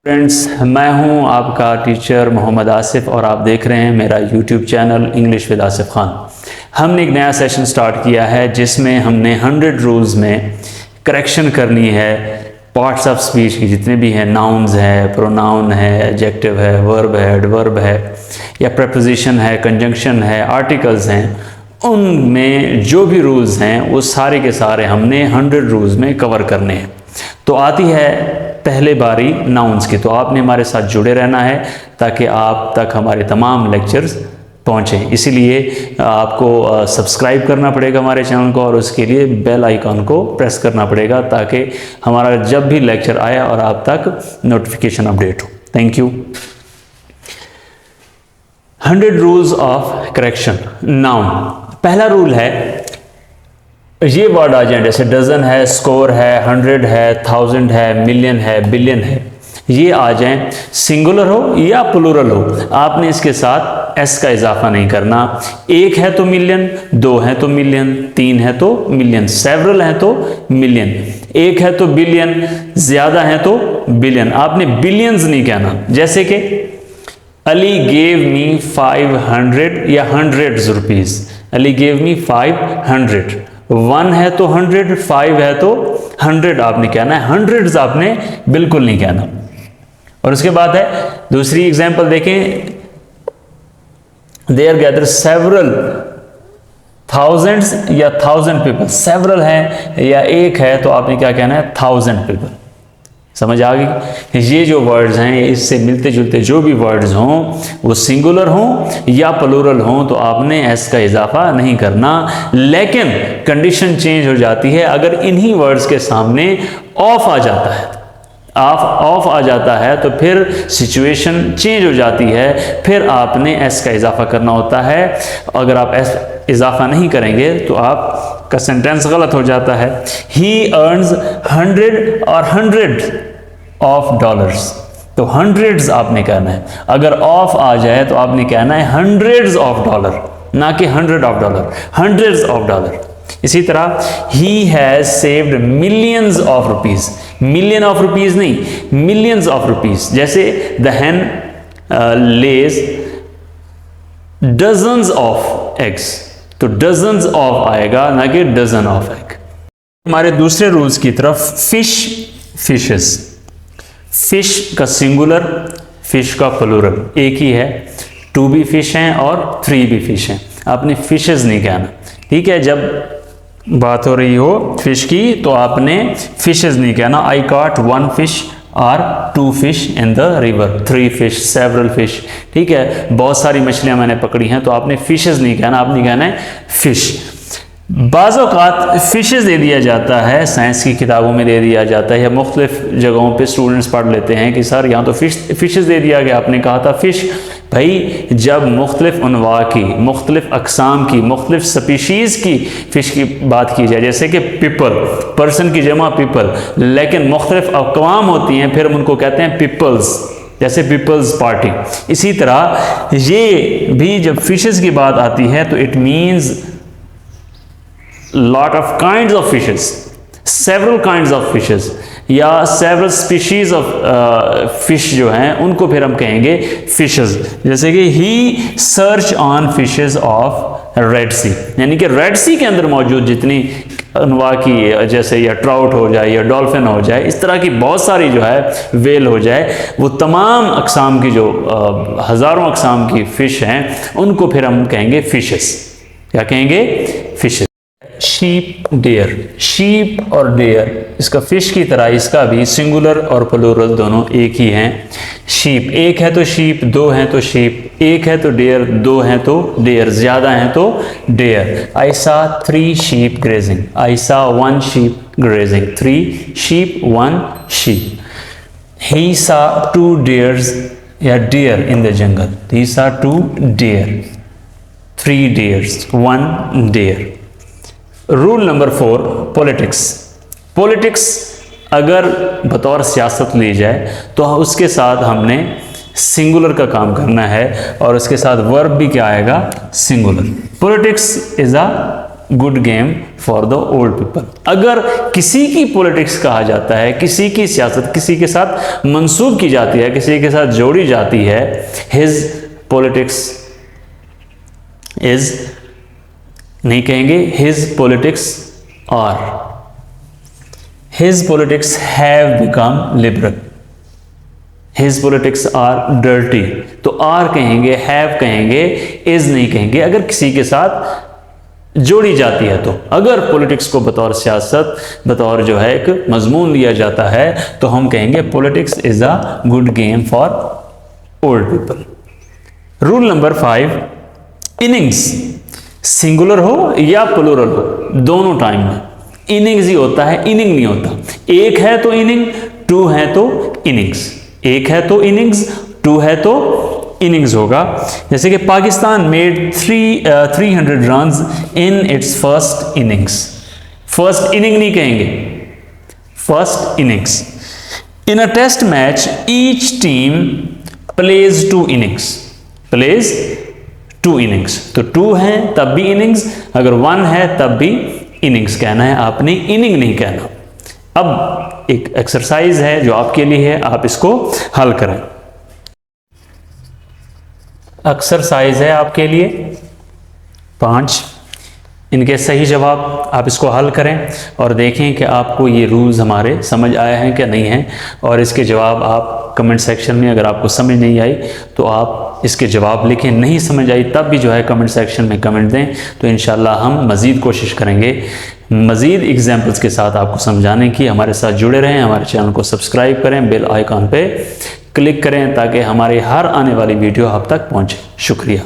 Friends, मैं हूं आपका टीचर मोहम्मद आसिफ और आप देख रहे हैं मेरा YouTube channel English with Asif Khan. हमने एक नया सेशन स्टार्ट किया है जिसमें हमने 100 रूल्स में करेक्शन करनी है पार्ट्स ऑफ स्पीच की, जितने भी हैं, नाउन्स है, प्रोनाउन है, एडजेक्टिव है, वर्ब है, एडवर्ब है या प्रपोजिशन है, कंजंक्शन है, आर्टिकल्स हैं। उनमें जो भी रूल्स हैं वो सारे के सारे हमने 100 रूल्स में कवर करने हैं। तो आती है पहले बारी नाउन्स की, तो आपने हमारे साथ जुड़े रहना है ताकि आप तक हमारे तमाम लेक्चर्स पहुँचें। इसीलिए आपको सब्सक्राइब करना पड़ेगा हमारे चैनल को और उसके लिए बेल आइकॉन को प्रेस करना पड़ेगा ताकि हमारा जब भी लेक्चर आए और आप तक नोटिफिकेशन अपडेट हो। Thank you. 100 rules of correction. Noun, पहला रूल है ये वर्ड आ जाए, जैसे डजन है, स्कोर है, 100 है, 1000 है, मिलियन है, बिलियन है, ये आ जाएं, सिंगुलर हो या प्लूरल हो, आपने इसके साथ एस का इजाफा नहीं करना। एक है तो मिलियन, दो है तो मिलियन, तीन है तो मिलियन, सेवरल है तो मिलियन, एक है तो बिलियन, ज्यादा है तो बिलियन। आपने बिलियंस नहीं कहना। जैसे कि अली गेव मी 500 या hundreds rupees, Ali gave me 500, 1 है तो 100, 5 है तो 100 आपने कहना है, हंड्रेड्स आपने बिल्कुल नहीं कहना। और उसके बाद है दूसरी एग्जांपल देखें, देयर गैदर सेवरल थाउजेंड्स या 1000 पीपल, सेवरल है या एक है तो आपने क्या कहना है, 1000 पीपल। समझ आ गई? ये जो वर्ड्स हैं, इससे मिलते जुलते जो भी वर्ड्स हों वो सिंगुलर हों या प्लूरल हों तो आपने एस का इजाफा नहीं करना। लेकिन कंडीशन चेंज हो जाती है अगर इन्हीं वर्ड्स के सामने ऑफ आ जाता है, ऑफ आ जाता है तो फिर सिचुएशन चेंज हो जाती है, फिर आपने एस का इजाफा करना होता है। अगर आप एस इजाफा नहीं करेंगे तो आपका सेंटेंस गलत हो जाता है। ही अर्न्स 100 और 100 ऑफ डॉलर्स, तो हंड्रेड्स आपने कहना है। अगर ऑफ आ जाए तो आपने कहना है हंड्रेड्स ऑफ डॉलर, ना कि 100 of dollar, hundreds of dollar. इसी तरह ही has saved millions of rupees, million of rupees नहीं, मिलियंस ऑफ रुपीज। जैसे the hen lays dozens of eggs, तो डजन्स ऑफ आएगा ना कि डजन ऑफ एग। हमारे दूसरे रूल्स की तरफ, फिश, फिशेस। फिश का सिंगुलर, फिश का प्लूरल एक ही है, 2 भी फिश हैं और 3 भी फिश हैं। आपने फिशेस नहीं कहना, ठीक है? जब बात हो रही हो फिश की तो आपने फिशेस नहीं कहना। आई कॉट 1 फिश और 2 fish in the river, 3 fish, several fish, ठीक है? बहुत सारी मछलियां मैंने पकड़ी हैं, तो आपने फिशेस नहीं कहना, आपने कहना है फिश। बाज़ औक़ात फिशेस दे दिया जाता है, साइंस की किताबों में दे दिया जाता है या मुख्तलिफ जगहों पे स्टूडेंट्स पढ़ लेते हैं कि सर यहाँ तो फिशेस दे दिया गया, आपने कहा था फिश। भाई, जब मुख्तलिफ अनवा की, मुख्तलिफ अक़साम की, मुख्तलिफ स्पीशीज़ की फ़िश की बात की जाए, जैसे कि पीपल, पर्सन की जमा पीपल, लेकिन मुख्तलिफ अक़वाम होती हैं, फिर हम उनको कहते हैं पीपल्स, जैसे पीपल्स पार्टी। इसी तरह ये भी जब फिशेस की बात आती है तो it means lot of kinds of fishes, several kinds of fishes या several species of fish जो हैं उनको फिर हम कहेंगे fishes। जैसे कि he search on fishes of Red Sea, यानी कि रेड सी के अंदर मौजूद जितनी अनवा की, जैसे या ट्राउट हो जाए या डॉल्फिन हो जाए, इस तरह की बहुत सारी जो है, वेल हो जाए, वो तमाम अक़साम की जो हज़ारों अक़साम की फ़िश हैं उनको फिर हम कहेंगे फिशेस। क्या कहेंगे? फिशेस। शीप, डेयर, शीप और डेयर, इसका फिश की तरह इसका भी सिंगुलर और प्लूरल दोनों एक ही हैं। शीप, एक है तो शीप, 2 हैं तो शीप, एक है तो डेयर, 2 हैं तो डेयर, ज्यादा हैं तो डेयर। आई सा 3 शीप ग्रेजिंग, आई सा 1 शीप ग्रेजिंग, 3 शीप 1 शीप। ही सा 2 डेयर्स या dare in the jungle, he saw 2 deer, 3 deers, 1 deer. Rule number 4, politics. Politics अगर बतौर सियासत ली जाए तो उसके साथ हमने सिंगुलर का काम करना है और उसके साथ वर्ब भी क्या आएगा? Singular. Politics is a good game for the old people. अगर किसी की पॉलिटिक्स कहा जाता है, किसी की सियासत किसी के साथ मंसूब की जाती है, किसी के साथ जोड़ी जाती है, हिज पॉलिटिक्स इज, नहीं कहेंगे his politics are, his politics have become liberal, his politics are dirty, तो आर कहेंगे, हैव कहेंगे, इज नहीं कहेंगे अगर किसी के साथ जोड़ी जाती है। तो अगर पॉलिटिक्स को बतौर सियासत, बतौर जो है एक मजमून दिया जाता है, तो हम कहेंगे politics is a good game for old people. Rule number 5, innings singular हो या प्लूरल हो, दोनों टाइम में इनिंग्स ही होता है, इनिंग नहीं होता। एक है तो इनिंग, टू है तो इनिंग्स, एक है तो इनिंग्स, टू है तो इनिंग्स होगा। जैसे कि Pakistan made 300 runs in its first innings, first inning नहीं कहेंगे, first innings. In a test match each team plays 2 innings, plays 2 innings, तो 2 है तब भी इनिंग्स, अगर 1 है तब भी इनिंग्स कहना है आपने, इनिंग नहीं कहना। अब एक एक्सरसाइज है जो आपके लिए है, आप इसको हल करें। एक्सरसाइज है आपके लिए 5, इनके सही जवाब आप इसको हल करें और देखें कि आपको ये रूल्स हमारे समझ आए हैं क्या नहीं हैं, और इसके जवाब आप कमेंट सेक्शन में, अगर आपको समझ नहीं आई तो आप इसके जवाब लिखें, नहीं समझ आई तब भी जो है कमेंट सेक्शन में कमेंट दें, तो इंशाल्लाह हम मज़ीद कोशिश करेंगे मज़ीद एग्जाम्पल्स के साथ आपको समझाने की। हमारे साथ जुड़े रहें, हमारे चैनल को सब्सक्राइब करें, बेल आइकॉन पे क्लिक करें ताकि हमारी हर आने वाली वीडियो आप तक पहुँचे। शुक्रिया।